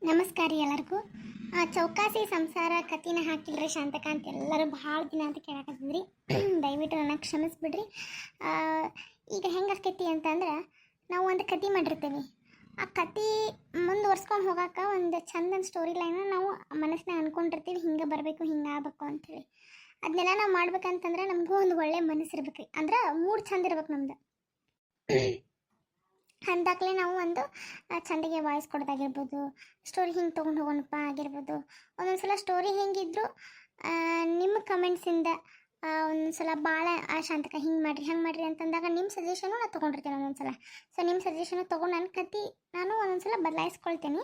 ನಮಸ್ಕಾರ ರೀ ಎಲ್ಲರಿಗೂ. ಚೌಕಾಸಿ ಸಂಸಾರ ಕತಿನ ಹಾಕಿಲ್ರಿ ಶಾಂತಕಾಂತ್ ಎಲ್ಲರೂ ಭಾಳ ದಿನ ಅಂತ ಕೇಳಾಕತ್ತಿದ್ರಿ. ದಯವಿಟ್ಟು ನನ್ನ ಕ್ಷಮಿಸ್ಬಿಡ್ರಿ. ಈಗ ಹೆಂಗೆ ಆಕೈತಿ ಅಂತಂದ್ರೆ, ನಾವು ಒಂದು ಕತೆ ಮಾಡಿರ್ತೀವಿ. ಆ ಕತೆ ಮುಂದುವರ್ಸ್ಕೊಂಡು ಹೋಗೋಕೆ ಒಂದು ಚಂದನ ಸ್ಟೋರಿ ಲೈನ ನಾವು ಮನಸ್ಸಿನಾಗ ಅಂದ್ಕೊಂಡಿರ್ತೀವಿ, ಹಿಂಗೆ ಬರಬೇಕು ಹಿಂಗೆ ಆಗಬೇಕು ಅಂಥೇಳಿ. ಅದನ್ನೆಲ್ಲ ನಾವು ಮಾಡ್ಬೇಕಂತಂದ್ರೆ ನಮಗೂ ಒಂದು ಒಳ್ಳೆ ಮನಸ್ಸು ಇರ್ಬೇಕು ರೀ. ಅಂದ್ರೆ ಮೂಡ್ ಚಂದ ಇರ್ಬೇಕು ನಮ್ದು. ಅಂದಾಗಲೇ ನಾವು ಒಂದು ಚಂದಗೆ ವಾಯ್ಸ್ ಕೊಡೋದಾಗಿರ್ಬೋದು, ಸ್ಟೋರಿ ಹಿಂಗೆ ತೊಗೊಂಡು ಹೋಗೋಣಪ್ಪ ಆಗಿರ್ಬೋದು. ಒಂದೊಂದು ಸಲ ಸ್ಟೋರಿ ಹೆಂಗಿದ್ರು ನಿಮ್ಮ ಕಮೆಂಟ್ಸಿಂದ ಒಂದೊಂದು ಸಲ ಭಾಳ ಶಾಂತಕ ಹಿಂಗೆ ಮಾಡಿರಿ ಅಂತಂದಾಗ ನಿಮ್ಮ ಸಜೆಷನು ನಾನು ತೊಗೊಂಡಿರ್ತೀನಿ ಒಂದೊಂದು ಸಲ. ಸೊ ನಿಮ್ಮ ಸಜೆಷನು ತೊಗೊಂಡು ನನ್ನ ಕತೆ ನಾನು ಒಂದೊಂದು ಸಲ ಬದಲಾಯಿಸ್ಕೊಳ್ತೀನಿ.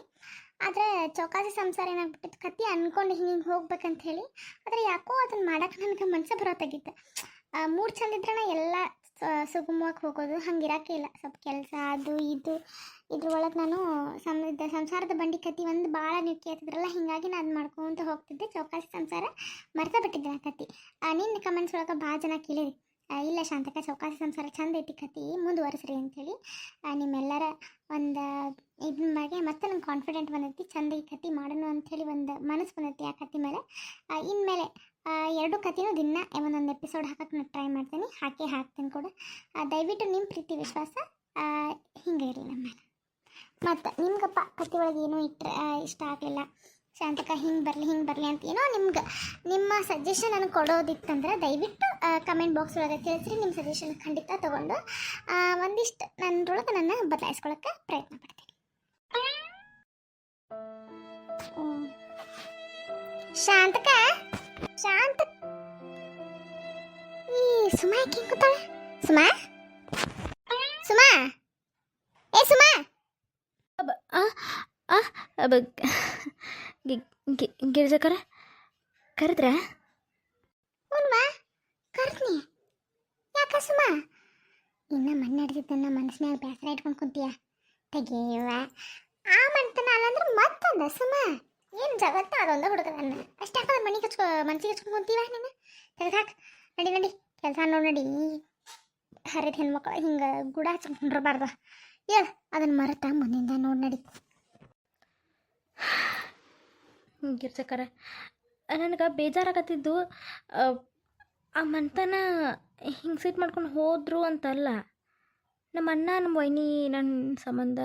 ಆದರೆ ಚೌಕಾಸಿ ಸಂಸಾರ ಏನಾಗ್ಬಿಟ್ಟಿತ್ತು, ಕತೆ ಅಂದ್ಕೊಂಡು ಹಿಂಗೆ ಹೋಗ್ಬೇಕಂತ ಹೇಳಿ. ಆದರೆ ಯಾಕೋ ಅದನ್ನು ಮಾಡೋಕೆ ನನಗೆ ಮನಸ್ಸು ಬರೋತ್ತಾಗಿತ್ತು. ಮೂರು ಚಂದ ಇದ್ರೆ ಎಲ್ಲ ಸುಗಮವಾಗಿ ಹೋಗೋದು, ಹಂಗೆ ಇರೋಕ್ಕೆ ಇಲ್ಲ. ಸ್ವಲ್ಪ ಕೆಲಸ ಅದು ಇದು ಇದ್ರೊಳಗೆ ನಾನು ಸಂಸಾರದ ಬಂಡಿ ಕತೆ ಒಂದು ಭಾಳ ನೀವು ಕೇಳ್ತಿದ್ರಲ್ಲ, ಹೀಗಾಗಿ ನಾನು ಅದು ಮಾಡ್ಕೊತ ಹೋಗ್ತಿದ್ದೆ. ಚೌಕಾಸಿ ಸಂಸಾರ ಮರ್ತಾ ಬಿಟ್ಟಿದ್ದೆ ಆ ಕತೆ. ನಿನ್ನ ಕಮೆಂಟ್ಸ್ ಒಳಗೆ ಭಾಳ ಜನ ಕೇಳಿರಿ, ಇಲ್ಲ ಶಾಂತಕ ಚೌಕಾಸಿ ಸಂಸಾರ ಚಂದ ಐತಿ ಕತೆ ಮುಂದುವರೆಸ್ರಿ ಅಂಥೇಳಿ. ನಿಮ್ಮೆಲ್ಲರ ಒಂದು ಇದ್ರ ಬಗ್ಗೆ ಮತ್ತೆ ನಂಗೆ ಕಾನ್ಫಿಡೆಂಟ್ ಬಂದೈತಿ, ಚಂದ ಈ ಕತೆ ಮಾಡೋಣ ಅಂಥೇಳಿ ಒಂದು ಮನಸ್ಸು ಬಂದೈತಿ ಆ ಕತೆ ಮೇಲೆ. ಇನ್ಮೇಲೆ ಎರಡು ಕತೆನೂ ದಿನ ಒಂದೊಂದು ಎಪಿಸೋಡ್ ಹಾಕಕ್ಕೆ ನಾನು ಟ್ರೈ ಮಾಡ್ತೀನಿ, ಹಾಕ್ತೀನಿ ಕೂಡ. ದಯವಿಟ್ಟು ನಿಮ್ಮ ಪ್ರೀತಿ ವಿಶ್ವಾಸ ಹಿಂಗೆ ಇರಲಿ ನಮ್ಮ ಮೇಲೆ. ಮತ್ತು ನಿಮ್ಗಪ್ಪ ಕತೆ ಒಳಗೆ ಏನೂ ಇಷ್ಟ ಆಗಲಿಲ್ಲ, ಶಾಂತಕ ಹಿಂಗೆ ಬರಲಿ ಅಂತ ಏನೋ ನಿಮ್ಮ ಸಜೆಷನ್ ನನಗೆ ಕೊಡೋದಿತ್ತಂದ್ರೆ ದಯವಿಟ್ಟು ಕಮೆಂಟ್ ಬಾಕ್ಸ್ ಒಳಗೆ ತಿಳಿಸ್ರಿ. ನಿಮ್ಮ ಸಜೆಷನ್ ಖಂಡಿತ ತೊಗೊಂಡು ಒಂದಿಷ್ಟು ನನ್ನರೊಳಗೆ ನನ್ನ ಬದಲಾಯಿಸ್ಕೊಳ್ಳೋಕ್ಕೆ ಪ್ರಯತ್ನ ಪಡ್ತೀನಿ. ಶಾಂತಕ ಈ ಸುಮಾ ಯಾಕೆ ಹಿಂಗೆ ಕೂತಾಳೆ? ಸುಮಾ ಏ ಸುಮಾ ಗಿರಿಜಕರ ಕರೆದ್ರ? ಹ್ಞೂನ್ವಾ ಕರ್ತೀನಿ. ಯಾಕ ಸುಮಾ ಇನ್ನು ಮಣ್ಣು ಹಿಡ್ದಿದ್ದನ್ನ ಮನಸ್ಸಿನಾಗ ಬೇಸರ ಇಟ್ಕೊಂಡು ಕುಂತೀಯ? ತೆಗೀವ ಆ ಮಂತನ ಅಲ್ಲಂದ್ರೆ ಮತ್ತೊಂದ ಸುಮಾ ಏನು ಜಗತ್ತ ಅದೊಂದು ಹುಡುಗದನ್ನ ಅಷ್ಟು ಯಾಕಂದ್ರೆ ಮನಸ್ಸಿಗೆ ಹಚ್ಕೊಂಡು ಕುಂತೀವ ನೀನು? ತೆಗೆದಾಕ್ ನಡಿ ಕೆಲಸ ನಡಿ. ಹರಿದ ಹೆಣ್ಮಕ್ಳು ಹಿಂಗೆ ಗುಡ ಹಚ್ಕೊಂಡಿರ್ಬಾರ್ದು. ಹೇಳು ಅದನ್ನು ಮರೆತ ಮುಂದಿಂದ ನಡಿ. ಗಿರ್ಜಕರ ನನಗೆ ಬೇಜಾರಾಗತ್ತಿದ್ದು ಆ ಮಂತನ ಹಿಂಗೆ ಸಿಟ್ಟು ಮಾಡ್ಕೊಂಡು ಹೋದ್ರು ಅಂತಲ್ಲ, ನಮ್ಮ ಅಣ್ಣ ನಮ್ಮ ವೈನಿ ನನ್ನ ಸಂಬಂಧ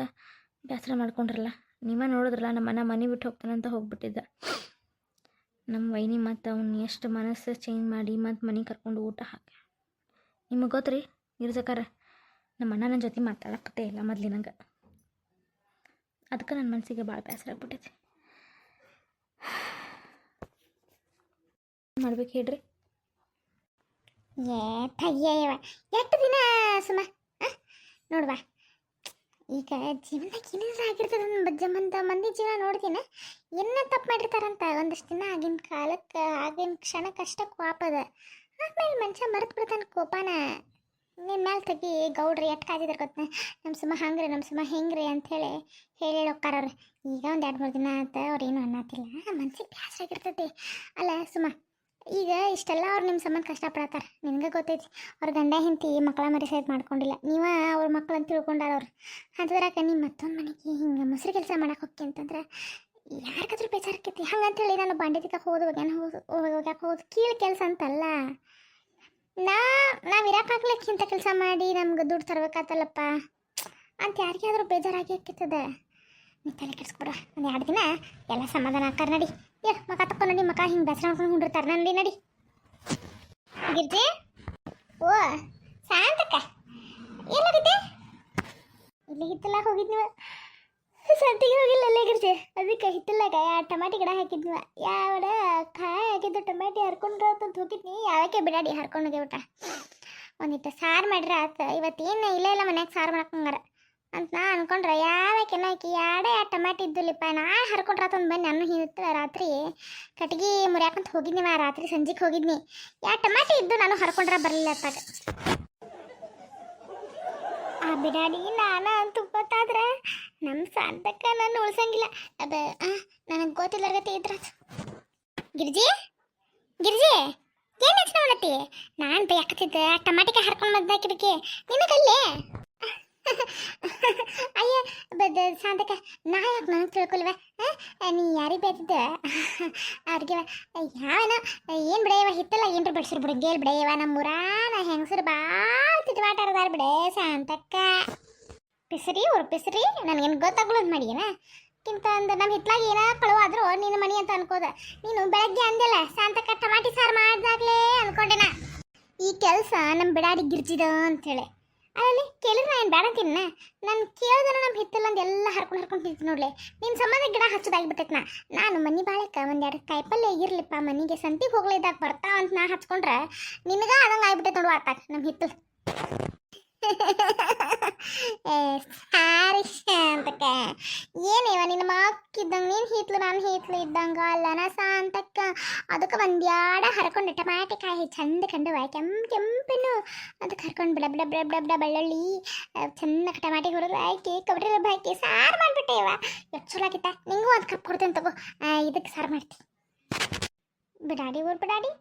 ಬೇಸರ ಮಾಡ್ಕೊಂಡ್ರಲ್ಲ. ನೀವೇ ನೋಡಿದ್ರಲ್ಲ, ನಮ್ಮ ಅಣ್ಣ ಮನೆ ಬಿಟ್ಟು ಹೋಗ್ತಾನಂತ ಹೋಗ್ಬಿಟ್ಟಿದ್ದ. ನಮ್ಮ ವೈನಿ ಮತ್ತು ಅವ್ನು ಎಷ್ಟು ಮನಸ್ಸು ಚೇಂಜ್ ಮಾಡಿ ಮತ್ತು ಮನೆಗೆ ಕರ್ಕೊಂಡು ಊಟ ಹಾಕಿ. ನಿಮಗೆ ಗೊತ್ತ್ರಿ ಗಿರ್ಜಕರ, ನಮ್ಮ ಅಣ್ಣ ನನ್ನ ಜೊತೆ ಮಾತಾಡೋಕ್ಕೇ ಇಲ್ಲ ಮೊದಲಿನಂಗೆ. ಅದಕ್ಕೆ ನನ್ನ ಮನಸ್ಸಿಗೆ ಭಾಳ ಬೇಸರ ಆಗ್ಬಿಟ್ಟೈತಿ. ಮಾಡ್ಬೇಕು ಹೇಳ್ರಿ? ತಯ್ಯವ ಎಷ್ಟು ದಿನ ಸುಮ ನೋಡ್ವಾ, ಈಗ ಜೀವನದಾಗ ಏನಾದ್ರು ಆಗಿರ್ತದೆ ಬಜ್ಜಮ್ಮಂತ ಮಂದಿ ಜೀವನ ನೋಡ್ತೀನಿ. ಏನ ತಪ್ಪು ಮಾಡಿರ್ತಾರಂತ ಒಂದಷ್ಟು ದಿನ ಆಗಿನ ಕಾಲಕ್ಕೆ ಆಗಿನ ಕ್ಷಣಕ್ಕೆ ಅಷ್ಟ ಕೋಪದ, ಆದ್ಮೇಲೆ ಮನುಷ್ಯ ಮರೆತು ಬಿಡ್ತಾನೆ ಕೋಪನ. ನಿನ್ನ ಮೇಲೆ ತೆಗಿ ಗೌಡ್ರಿ ಎಟ್ಟು ಕಾದಿದ್ರು ಗೊತ್ತ, ನಮ್ಮ ಸುಮ ಹಂಗ್ರಿ ನಮ್ಮ ಸುಮ ಹೆಂಗ್ರಿ ಅಂಥೇಳಿ ಹೇಳಿ ಹೋಗ್ತಾರವ್ರು. ಈಗ ಒಂದು 2-3 ದಿನ ಆತ ಅವ್ರು ಏನು ಅನ್ನತ್ತಿಲ್ಲ, ಮನ್ಸಿಗೆ ಬೇಸರ ಆಗಿರ್ತೈತಿ. ಅಲ್ಲ ಸುಮ, ಈಗ ಇಷ್ಟೆಲ್ಲ ಅವ್ರು ನಿಮ್ಮ ಸಂಬಂಧ ಕಷ್ಟಪಡತ್ತಾರ, ನಿನಗೆ ಗೊತ್ತೈತಿ. ಅವ್ರ ಗಂಡ ಹೆಂಡತಿ ಮಕ್ಕಳ ಮರಿ ಸಹಿತ ಮಾಡ್ಕೊಂಡಿಲ್ಲ, ನೀವ ಅವ್ರ ಮಕ್ಳು ಅಂತ ತಿಳ್ಕೊಂಡಾರ ಅವ್ರು. ಅಂಥದ್ರಾಗ ನಿಮ್ಮ ಮತ್ತೊಂದು ಮನೆಗೆ ಹಿಂಗೆ ಮೊಸರು ಕೆಲಸ ಮಾಡಕ್ಕೆ ಹೋಗಿ ಅಂತಂದ್ರೆ ಯಾರಿಗಾದ್ರೂ ಬೇಜಾರಾಕೈತಿ. ಹಂಗಂತೇಳಿ ನಾನು ಬಾಂಡೆ ತಿಕ್ಕಕ್ಕೆ ಹೋಗೋದು ಕೀಳು ಕೆಲಸ ಅಂತಲ್ಲ. ನಾವು ಇರೋಕ್ಕಾಗ್ಲಿಕ್ಕೆ ಇಂಥ ಕೆಲಸ ಮಾಡಿ ನಮ್ಗೆ ದುಡ್ಡು ತರಬೇಕಾತಲ್ಲಪ್ಪ ಅಂತ ಯಾರಿಗಾದ್ರೂ ಬೇಜಾರಾಗಿ ಆಕಿರ್ತದೆ. ನೀ ತಲೆ ಕೆಡಿಸ್ಕೊಡ. ಒಂದು 2 ದಿನ ಎಲ್ಲ ಸಮಾಧಾನ ಆಕಾರ ನಡಿ. ಮಕ ತಕ್ಕೊಂಡು ನಡಿ, ಮಕ ಹಿಂಗೆ ಬೇಸರ ಮಾಡ್ಕೊಂಡು ಹೊಂಡಿರ್ತಾರೆ. ನಡಿ ಗಿರ್ಜಿ. ಓ ಶಾಂತಕ್ಕ ಎಲ್ಲಾಗಿದೆ? ಇಲ್ಲಿ ಹಿತ್ತಲಾಗ ಹೋಗಿದ್ನಿವ, ಸಂತಿಗೆ ಹೋಗಿಲ್ಲ ಅಲ್ಲೇ ಗಿರ್ಜಿ. ಅದಕ್ಕೆ ಹಿತ್ತಲಾಗ ಟಮಾಟಿ ಗಿಡ ಹಾಕಿದ್ನಿವ. ಯಾವ ಕಾಯಿ ಹಾಕಿದ್ದು ಟಮಾಟಿ ಹರ್ಕೊಂಡು ಅಂತ ಹೋಗಿದ್ನಿ. ಯಾವಕ್ಕೆ ಬಿಡಾಡಿ ಹರ್ಕೊಂಡು ಹೋಗಿ ಊಟ ಒಂದಿಟ್ಟು ಸಾರು ಮಾಡ್ರೆ ಆತ. ಇವತ್ತೇನು ಇಲ್ಲ ಮನ್ಯಾಗ ಸಾರು ಮಾಡಕ್ಕಂಗಾರ ಅಂತ ನಾ ಅನ್ಕೊಂಡ್ರೆ ಯಾವಕ್ಕೆ ಹಾಕಿ ಎರಡೇ ಟಮಾಟಿ ಇದ್ದುಲಿಪ್ಪ. ನಾಳೆ ಹರ್ಕೊಂಡ್ರಾತಂದು ಬನ್ನಿ. ನಾನು ಹಿಂದೆ ರಾತ್ರಿ ಕಟ್ಗೆ ಮುರಿಯಾಕಂತ ಹೋಗಿದ್ನಿ, ರಾತ್ರಿ ಸಂಜೆಗೆ ಹೋಗಿದ್ನಿ. ಟಮಾಟಿ ಇದ್ದು ನಾನು ಹರ್ಕೊಂಡ್ರೆ ಬರಲಿಲ್ಲ ಅತ್ತಾಗ. ಆ ಬಿಡಾಡಿ ನಾನು ಅಂತೂ ಗೊತ್ತಾದ್ರೆ ನಮ್ಮ ಶಾಂತಕ್ಕ ನಾನು ಉಳ್ಸಂಗಿಲ್ಲ. ಅದು ನನಗೆ ಗೊತ್ತಿಲ್ಲರ್ಗತಿ ಇದ್ರ. ಗಿರ್ಜಿ ಏನು ಯೋಚನೆ ಮಾಡತ್ತಿ? ನಾನು ಯಾಕತ್ತಿದ್ದೆ ಟಮಾಟಿಗೆ ಹರ್ಕೊಂಡು ಮದ್ದಾಕಿದಕ್ಕೆ ನಿನಗಲ್ಲೇ ಅಯ್ಯ ಬದ ಸಾಧಕ ನಾ ಯಾಕೆ ನನಗೆ ತಿಳ್ಕೊಲ್ವ ನೀ ಯಾರಿಗೆ ಬೇತಿದ್ದೆ ಅವ್ರಿಗೆ ಯಾವನ ಏನು ಬಿಡೆಯವ ಹಿತ್ತಲ್ಲ ಏನ್ರ ಬಡ್ಸಿರ್ ಬಿಡು ಗೇಲ್ ಬಿಡೆಯವ ನಮ್ಮೂರ ನಾ ಹೆಂಗಸರು ಭಾಳ ತಿಟ್ವಾಟಾರದಾರ ಬಿಡೆ ಶಾಂತಕ್ಕ ಪಿಸ್ರಿ ಅವ್ರು ಪಿಸ್ರಿ ನನಗೇನು ಗೊತ್ತಾಗ್ಲೋದು ಮಾಡಿಯೇನ ಕಿಂತ ಅಂದ ನಮ್ಮ ಹಿತ್ಲಾಗ ಏನ ಕಳುವಾದ್ರು ನಿನ್ನ ಮನಿ ಅಂತ ಅನ್ಕೋದ ನೀನು ಬೆಳಗ್ಗೆ ಅಂದೆಲ್ಲ ಶಾಂತಕ್ಕ ಟಮಾಟಿ ಸಾರು ಮಾಡ್ದಾಗ್ಲೇ ಅನ್ಕೊಂಡೆನ ಈ ಕೆಲಸ ನಮ್ಮ ಬಿಡಾಡಿ ಗಿರ್ಜಿದ ಅಂತೇಳಿ ಅಲ್ಲಿ ಕೇಳಿದ್ರೆ ಏನು ಬೇಡ ತಿನ್ನ ನಾನು ಕೇಳ್ದನ ನಮ್ಮ ಹಿತ್ತಲ್ಲಂದು ಎಲ್ಲ ಹರ್ಕೊಂಡು ತಿಂತೀನಿ ನೋಡ್ಲೆ ನಿನ್ನ ಸಂಬಂಧ ಗಿಡ ಹಚ್ಚೋದಾಗ್ಬಿಟ್ಟೈತೆ ನಾನು ಮನೆ ಬಾಳಕ್ಕೆ ಒಂದೆರಡು ಕಾಯಿಪಲ್ಲೆ ಇರ್ಲಿಪ್ಪ ಮನೆಗೆ ಸಂತಿಗೆ ಹೋಗ್ಲಿದ್ದಾಗ ಬರ್ತಾ ಅಂತ ನಾ ಹಚ್ಕೊಂಡ್ರೆ ನಿನಗ ಅದಂಗೆ ಆಗ್ಬಿಟ್ಟೈತೆ ನೋಡು ಆತಾಗ ನಮ್ಮ ಹಿತ್ತಲು ಸಾರಿ ಶಾಂತಕ್ಕ ಏನೇವ ನಿನ್ನ ಮಾಕಿದ್ದಂಗೆ ನೀನು ಹಿತ್ಲು ನಾನು ಹಿತ್ಲು ಇದ್ದಂಗ ಅಲ್ಲ ನಾ ಶಾಂತಕ್ಕ ಅದಕ್ಕೆ ಒಂದ್ಯಾಡ ಹರ್ಕೊಂಡು ಟಮಾಟಿ ಕಾಯಿ ಚಂದ ಕಂಡುವ ಕೆಂಪೆನ್ನು ಅದಕ್ಕೆ ಹರ್ಕೊಂಡು ಬಿಡ ಬಿಡ ಬಿಡ ಬಿಡ ಬಿಡ ಬೆಳ್ಳುಳ್ಳಿ ಚೆನ್ನಾಗಿ ಟಮಾಟಿ ಹುರಿದು ಹಾಕಿ ಕೊಬ್ಬರಿ ರಬ್ಬ ಹಾಕಿ ಸಾರು ಮಾಡಿಬಿಟ್ಟೆವ ಎಷ್ಟು ಚಲೋ ಆಗಿತ್ತ ನಿಂಗೂ ಒಂದು ಕಪ್ ಕೊಡ್ತೇನೆ ತಗೋ ಇದಕ್ಕೆ ಸಾರು ಮಾಡ್ತೀನಿ ಬಿಡಾಡಿ ಊರು ಬಿಡಾಡಿ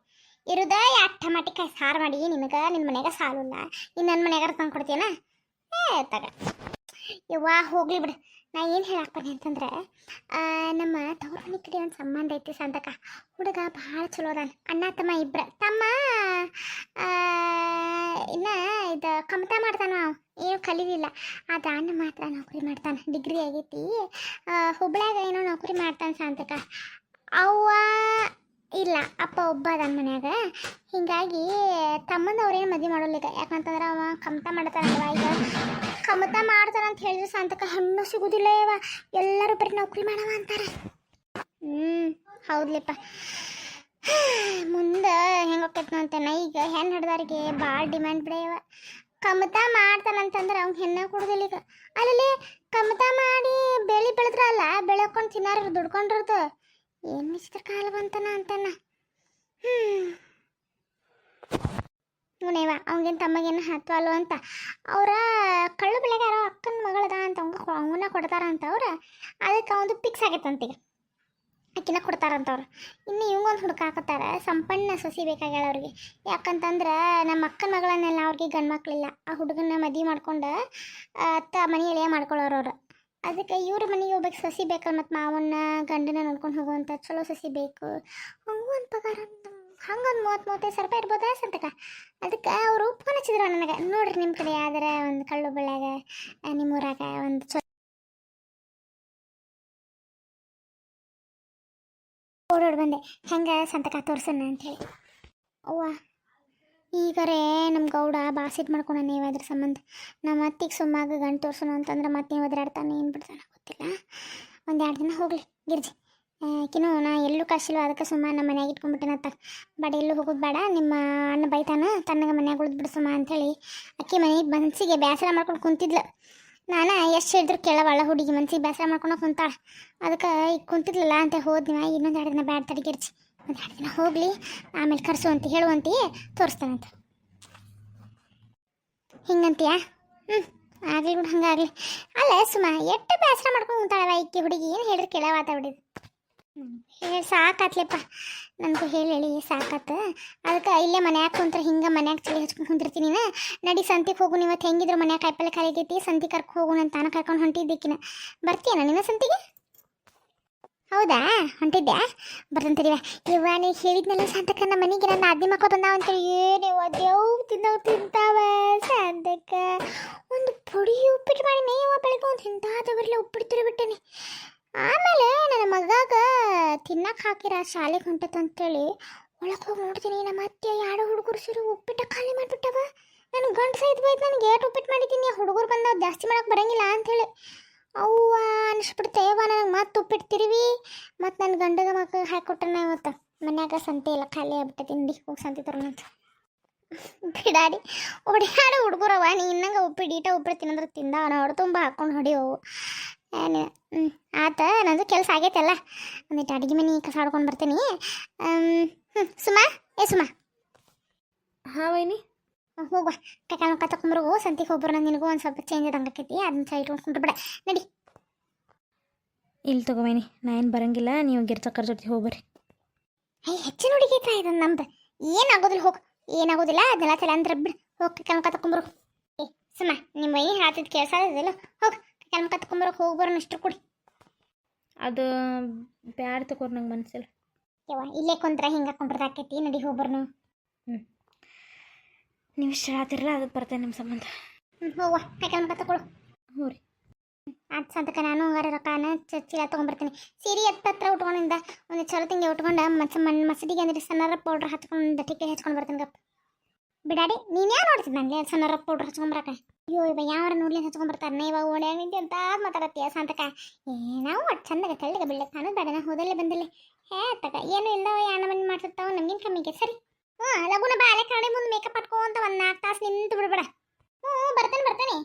ಇರುದ ಯಾಕೆ ಟಮಾಟಿ ಕಾಯಿ ಸಾರು ಮಾಡಿ ನಿನಗೆ ನಿನ್ನ ಮನ್ಯಾಗ ಸಾಲಲ್ಲ ಇನ್ನು ನನ್ನ ಮನ್ಯಾಗಾರ ತಂದು ಕೊಡ್ತೀಯನ ತಗ ಯವ್ವ ಹೋಗ್ಲಿ ಬಿಡು ನಾ ಏನು ಹೇಳಕ್ಕೆ ಬನ್ನಿ ಅಂತಂದ್ರೆ ನಮ್ಮ ತವ್ರ ಮನೆ ಕಡೆ ಒಂದು ಸಂಬಂಧ ಐತಿ ಸಂತಕ ಹುಡುಗ ಭಾಳ ಚಲೋ ಅದಾನ ಅಣ್ಣ ತಮ್ಮ ಇಬ್ಬರ ತಮ್ಮ ಇನ್ನು ಇದು ಕಮತ ಮಾಡ್ತಾನ ನಾವು ಏನು ಕಲೀಲಿಲ್ಲ ಅದ ಅಣ್ಣ ಮಾತ್ರ ನೌಕರಿ ಮಾಡ್ತಾನೆ ಡಿಗ್ರಿ ಆಗೈತಿ ಹುಬ್ಳ್ಯಾಗ ಏನೋ ನೌಕರಿ ಮಾಡ್ತಾನೆ ಸಂತಕ ಅವ್ವ ಇಲ್ಲ ಅಪ್ಪ ಒಬ್ಬ ಅದಾನ ಮನ್ಯಾಗ ಹಿಂಗಾಗಿ ತಮ್ಮನವ್ರೇನು ಮದುವೆ ಮಾಡೋಲ್ಲ ಯಾಕಂತಂದ್ರೆ ಅವ ಕಮತ ಮಾಡ್ತಾನಲ್ವ ಈಗ ಕಮತ ಮಾಡ್ತಾನಂತ ಹೇಳಿದ್ರೆ ಸಂತಕ ಹಣ್ಣು ಸಿಗೋದಿಲ್ಲ ಅವ ಎಲ್ಲರೂ ಬರೀ ನೌಕರಿ ಮಾಡವ ಅಂತಾರೆ ಹೌದ್ಲಿಪ್ಪ ಮುಂದೆ ಹೆಂಗೆ ಹೋಗ್ತೈತೆ ಅಂತೇನ ಈಗ ಹೆಣ್ಣು ಹಿಡ್ದಾರಿಗೆ ಭಾಳ ಡಿಮ್ಯಾಂಡ್ ಬಿಡೆಯವ ಕಮತ ಮಾಡ್ತಾನಂತಂದ್ರೆ ಅವ್ನು ಹೆಣ್ಣೆ ಕೊಡೋದಿಲ್ಲ ಈಗ ಅಲ್ಲಿ ಕಮತ ಮಾಡಿ ಬೆಳೆ ಬೆಳೆದ್ರಲ್ಲ ಬೆಳ್ಕೊಂಡು ತಿನ್ನಾರ ದುಡ್ಕೊಂಡಿರೋದು ಏನು ವಿಚಿತ್ರ ಕಾಲ ಬಂತಾನ ಅಂತಾನ ಮುನೇವ ಅವನಿಗೇನು ತಮ್ಮಗೇನು ಹತ್ವಲ್ವ ಅಂತ ಅವರ ಕಳ್ಳು ಬೆಳೆಗೆ ಯಾರೋ ಅಕ್ಕನ ಮಗಳದ ಅಂತ ಅವನ್ನ ಕೊಡ್ತಾರ ಅಂತ ಅವ್ರು ಅದಕ್ಕೆ ಅವನು ಫಿಕ್ಸ್ ಆಗೈತಂತೀಗ ಅಕ್ಕಿನ ಕೊಡ್ತಾರಂತವ್ರು ಇನ್ನು ಇವಂಗೊಂದು ಹುಡುಕಾಕತ್ತಾರ ಸಂಪನ್ನ ಸೊಸಿ ಬೇಕಾಗ್ಯಾಳ ಅವ್ರಿಗೆ ಯಾಕಂತಂದ್ರೆ ನಮ್ಮ ಅಕ್ಕನ ಮಗಳನ್ನೆಲ್ಲ ಅವ್ರಿಗೆ ಗಂಡು ಮಕ್ಕಳಿಲ್ಲ ಆ ಹುಡುಗನ ಮದುವೆ ಮಾಡ್ಕೊಂಡು ಅತ್ತ ಮನೆ ಎಳೆಯ ಮಾಡ್ಕೊಳ್ಳೋರವ್ರು ಅದಕ್ಕೆ ಇವ್ರ ಮನೆಗೆ ಹೋಗ್ಬೇಕು ಸಸಿ ಬೇಕಲ್ಲ ಮತ್ತು ಮಾವನ್ನ ಗಂಡನ ನೋಡ್ಕೊಂಡು ಹೋಗುವಂಥ ಚಲೋ ಸಸಿ ಬೇಕು ಹಂಗೂ ಒಂದು ಪಗಾರ ಹಂಗೊಂದು 30-35 ಸಾವಿರ ರೂಪಾಯಿ ಇರ್ಬೋದಾ ಸಂತಕ ಅದಕ್ಕೆ ಅವರು ಫೋನ್ ಹಚ್ಚಿದ್ರು ನನಗೆ ನೋಡ್ರಿ ನಿಮ್ಮ ಕಡೆ ಯಾವ್ದಾರ ಒಂದು ಕಳ್ಳು ಬಳ್ಳ್ಯಾಗ ನಿಮ್ಮೂರಾಗ ಒಂದು ಓಡೋಡಿ ಬಂದೆ ಹೆಂಗೆ ಸಂತಕ ತೋರ್ಸೋಣ ಅಂಥೇಳಿ ಅವ್ವ ಈಗರೇ ನಮ್ಮ ಗೌಡ ಬಾಸಿಟ್ ಮಾಡ್ಕೊಂಡು ನೀವು ಅದ್ರ ಸಂಬಂಧ ನಮ್ಮ ಅತ್ತಿಗೆ ಸುಮ್ಮಾಗ ಗಂಟು ತೋರ್ಸೋಣ ಅಂತಂದ್ರೆ ಮತ್ತೆ ನೀವು ಒದರಾಡ್ತಾನೆ ಏನು ಬಿಡ್ತಾನೆ ಗೊತ್ತಿಲ್ಲ ಒಂದು 2 ದಿನ ಹೋಗಲಿ ಗಿರ್ಜಿ ಕಿನೋ ನಾ ಎಲ್ಲೂ ಕಳಿಸಿಲ್ಲ ಅದಕ್ಕೆ ಸುಮ್ಮ ನಮ್ಮ ಮನ್ಯಾಗ ಇಟ್ಕೊಂಡ್ಬಿಟ್ಟೆನತ್ತ ಬಡ ಎಲ್ಲೂ ಹೋಗೋದು ಬೇಡ ನಿಮ್ಮ ಅಣ್ಣ ಬೈತಾನ ತನ್ನಗೆ ಮನ್ಯಾಗ ಉಳಿದು ಬಿಡು ಸುಮ್ಮ ಅಂಥೇಳಿ ಅಕ್ಕಿ ಮನೆಗೆ ಮನಸ್ಸಿಗೆ ಬೇಸರ ಮಾಡ್ಕೊಂಡು ಕುಂತಿದ್ಲು ನಾನು ಎಷ್ಟು ಹೇಳಿದ್ರು ಕೇಳವಲ್ಲ ಹುಡುಗಿ ಮನಸ್ಸಿಗೆ ಬೇಸರ ಮಾಡ್ಕೊಂಡು ಕುಂತಾಳ ಅದಕ್ಕೆ ಈಗ ಕುಂತಿದ್ಲಲ್ಲ ಅಂತ ಹೋದ್ನಿ ಇನ್ನೊಂದು 2 ದಿನ ಬ್ಯಾಡ ತಡಿಗಿರ್ಜಿ ಒಂದು 2 ದಿನ ಹೋಗಲಿ ಆಮೇಲೆ ಕರ್ಸುವಂತೆ ಹೇಳುವಂತೆ ತೋರಿಸ್ತಾನಂತ ಹಿಂಗಂತೀಯಾ ಆಗಲಿ ಬಿಡು ಹಂಗಾಗಲಿ ಅಲ್ಲ ಸುಮ್ಮ ಎಷ್ಟು ಬೇಸರ ಮಾಡ್ಕೊಂಡು ಕುಂತಾಳವ ಈಕಿ ಹುಡುಗಿ ಏನು ಹೇಳಿದ್ರೆ ಕೇಳವಾತ ಬಿಡಿದು ಹೇಳಿ ಸಾಕಾತ್ಲೆಪ್ಪ ನನಗೂ ಹೇಳಿ ಸಾಕಾತ ಅದಕ್ಕೆ ಇಲ್ಲೇ ಮನ್ಯಾಗ ಕುಂತ್ರೆ ಹಿಂಗೆ ಮನ್ಯಾಗ ಚಳಿ ಹಚ್ಕೊಂಡು ಕುಂತಿರ್ತೀನಿ ನಡಿ ಸಂತಿಗೆ ಹೋಗು ಇವತ್ತು ಹೆಂಗಿದ್ರು ಮನ್ಯಾಗ ಕಾಯಿಪಲ್ಲೆ ಖಾಲಿಗೈತಿ ಸಂತಿ ಕರ್ಕೊ ಹೋಗು ನಾನು ತಾನು ಕರ್ಕೊಂಡು ಹೊಂಟಿದ್ದಕ್ಕಿನ ಬರ್ತೀಯನ ನಿನ್ನ ಸಂತಿಗೆ ಹೌದಾ ಹೊಂಟಿದ್ದೆ ಬರ್ತಂತರಿವ ಇವ ನೀ ಹೇಳಿದ್ನಲ್ಲ ಸಂತಕ್ಕ ನಮ್ಮ ಮನೆಗೆ ನನ್ನ ಆದ್ನಿ ಮಕ್ಕಳು ಬಂದಾವ ಅಂತೇಳಿ ಏನೇವ ದೇವ್ ತಿಂತಾವ ಸಂತಕ್ಕ ಒಂದು ಪುಡಿ ಉಪ್ಪಿಟ್ಟು ಮಾಡಿ ನೇವ ಬೆಳಗ್ಗೆ ಒಂದು ಇಂಥಾದವರೆಲ್ಲ ಉಪ್ಪಿಟ್ಟು ತಿರುಬಿಟ್ಟೇನೆ ಆಮೇಲೆ ನನ್ನ ಮಗಾಗ ತಿನ್ನಕ್ಕೆ ಹಾಕಿರ ಶಾಲೆಗೆ ಹೊಂಟತ್ತಂತೇಳಿ ಒಳಗೆ ಹೋಗಿ ನೋಡ್ತೀನಿ ನಮ್ಮ ಅತ್ತೆ 2 ಹುಡುಗರು ಸೇರಿ ಉಪ್ಪಿಟ್ಟು ಖಾಲಿ ಮಾಡಿಬಿಟ್ಟವ ನನಗೆ ಗಂಟು ಸೈದ್ ಬೈತು ನನಗೆ ಏಟು ಉಪ್ಪಿಟ್ಟು ಮಾಡಿದ್ದೀನಿ ಹುಡುಗರು ಬಂದವು ಜಾಸ್ತಿ ಮಾಡೋಕೆ ಬರೋಂಗಿಲ್ಲ ಅಂಥೇಳಿ ಅವ್ವ ಅನಿಸ್ಬಿಡ್ತೇವ ನನಗೆ ಮತ್ತೆ ಉಪ್ಪಿಟ್ಟು ತಿರುವಿ ಮತ್ತು ನನ್ನ ಗಂಡಗ ಮಕ್ಕಳಿಗೆ ಹಾಕಿಕೊಟ್ರೆ ಇವತ್ತು ಮನ್ಯಾಗ ಸಂತೆ ಎಲ್ಲ ಖಾಲಿ ಆಗ್ಬಿಟ್ಟೆ ತಿಂಡಿ ಹೋಗಿ ಸಂತೆ ತರೋಣಂತ ಬಿಡಾಡಿ ಹೊಡಿಯಾಡು ಹುಡುಗರವ ನೀ ಇನ್ನಂಗೆ ಉಪ್ಪಿಟ್ಟು ಉಪ್ಪಿಟ್ಟು ತಿನ್ನೋದ್ರೆ ತಿಂದ ಹೊಡೆ ತುಂಬ ಹಾಕ್ಕೊಂಡು ಹೊಡಿಯೋವು ಏನು ಆತ ನಂದು ಕೆಲಸ ಆಗೈತಲ್ಲ ಒಂದಿಟ್ಟು ಅಡುಗೆ ಮನೆ ಕಸ ಆಡ್ಕೊಂಡು ಬರ್ತೀನಿ ಸುಮಾ ಸುಮಾ ಹಾಂ ವೈನಿ ಹೋಗುವ ಕೈಕಾಲು ಮುಖ ತಗೊಂಬರ್ಗು ಸಂತಿಗೆ ಹೋಗ್ಬರು ನಿನಗೂ ಒಂದು ಸ್ವಲ್ಪ ಚೇಂಜ್ ಆದಂಗೆ ಆಕೈತಿ ಅದನ್ನ ಸೈಡ್ ಹೊಂದ್ಕೊಂಡು ಬಿಡ ನಡಿ ಇಲ್ಲಿ ತಗೋ ವೈನಿ ನಾ ಏನು ಬರಂಗಿಲ್ಲ ನೀವು ಗಿರ್ಚಕ್ಕರ ಜೊತೆ ಹೋಗ್ಬರ್ರಿ ಹೆಚ್ಚಿನ ಹುಡುಗೈತ್ರ ಇದನ್ನು ನಮ್ದು ಏನಾಗೋದಿಲ್ಲ ಹೋಗು ಏನಾಗೋದಿಲ್ಲ ಅದೆಲ್ಲ ತಲೆ ಅಂದ್ರೆ ಬಿಡು ಹೋಗಿ ಕೈಕಾಲು ಮುಖ ತಗೊಂಬರು ಸುಮ್ಮ ನಿಮ್ಮ ವೈನಿ ಹೇಳ್ತಿದ್ದು ಕೇಳ್ಸೋದಿಲ್ಲ ಹೋಗಿ ಕೆಲಸ ಕತ್ಕೊಂಬರಕ್ಕೆ ಹೋಗಿ ಬರೋಣ ಇಷ್ಟು ಕೊಡಿ. ಅದು ಬ್ಯಾಡ ತಗೋರ್ ನಂಗೆ ಮನಸ್ಸಿಲ್ಲ. ಯವ್ವ ಇಲ್ಲೇ ಕುಂತ್ರೆ ಹಿಂಗೆ ಕುಂಡ್ರದಾಕೈತಿ ನಡಿ ಹೋಗ್ಬರ್ನು. ನೀವು ಇಷ್ಟು ಹೇಳತ್ತಿರಲ್ಲ ಅದಕ್ಕೆ ಬರ್ತೇನೆ ನಿಮ್ಮ ಸಂಬಂಧ. ಹೋಗುವ ಕೆಲಸ ತಗೊಳು. ಹ್ಞೂ ರೀ. ಅದು ಸಂತಕ ನಾನು ಹಂಗಾರೆ ರೊಕ್ಕನ ಚೀಲ ತೊಗೊಂಬರ್ತೀನಿ. ಸೀರೆ ಹತ್ರ ಉಟ್ಕೊಂಡಿಂದ ಒಂದು ಚಲೋ ತಿಂಗೆ ಉಟ್ಕೊಂಡು ಮಸಡಿಗೆ ಅಂದ್ರೆ ಸಣ್ಣರ ಪೌಡ್ರ್ ಹಚ್ಕೊಂಡು ಟಿಕೆ ಹಚ್ಕೊಂಡು ಬರ್ತೀನಿ ಗಪ್ಪ. ಬಿಡಾಡಿ ನೀನು ಯಾರು ನೋಡ್ತಿದ್ದ ನನಗೆ ಸಣ್ಣರ ಪೌಡ್ರ್ ಹಚ್ಕೊಂಬರಕ? ಅಯ್ಯೋ ಇವಾಗ ಯಾವ್ರ ನೋಡ್ಲಿ ಹಚ್ಕೊಂಬರ್ತಾರನೇ ಇವಾಗ ಓಡ್ಯಾಣಿದ್ದೆ ಅಂತ ಮಾತಾಡತ್ತೀಯ ಸಂತಕ. ನಾವು ಒಟ್ಟು ಚಂದಾಗ ತೆಳ್ಳಗೆ ಬೀಳಕ್ಕೆ ಕಾಣೋದು ಬೇಡ. ನಾ ಹೋದಲ್ಲೇ ಬಂದಲ್ಲಿ ತಕ ಏನು ಇಲ್ಲವ ಯಾಣ ಮಂದಿ ಮಾಡ್ತಿರ್ತಾವ ನಮಗೇನು ಕಮ್ಮಿಗೆ ಸರಿ. ಲಗುನ ಬಾಲೆ ಕಡೆ ಮುಂದೆ ಮೇಕಪ್ ಹಟ್ಕೊಂತ ಒಂದು 4 ತಾಸು ನಿಂತು ಬಿಡ್ಬೇಡ. ಬರ್ತೇನೆ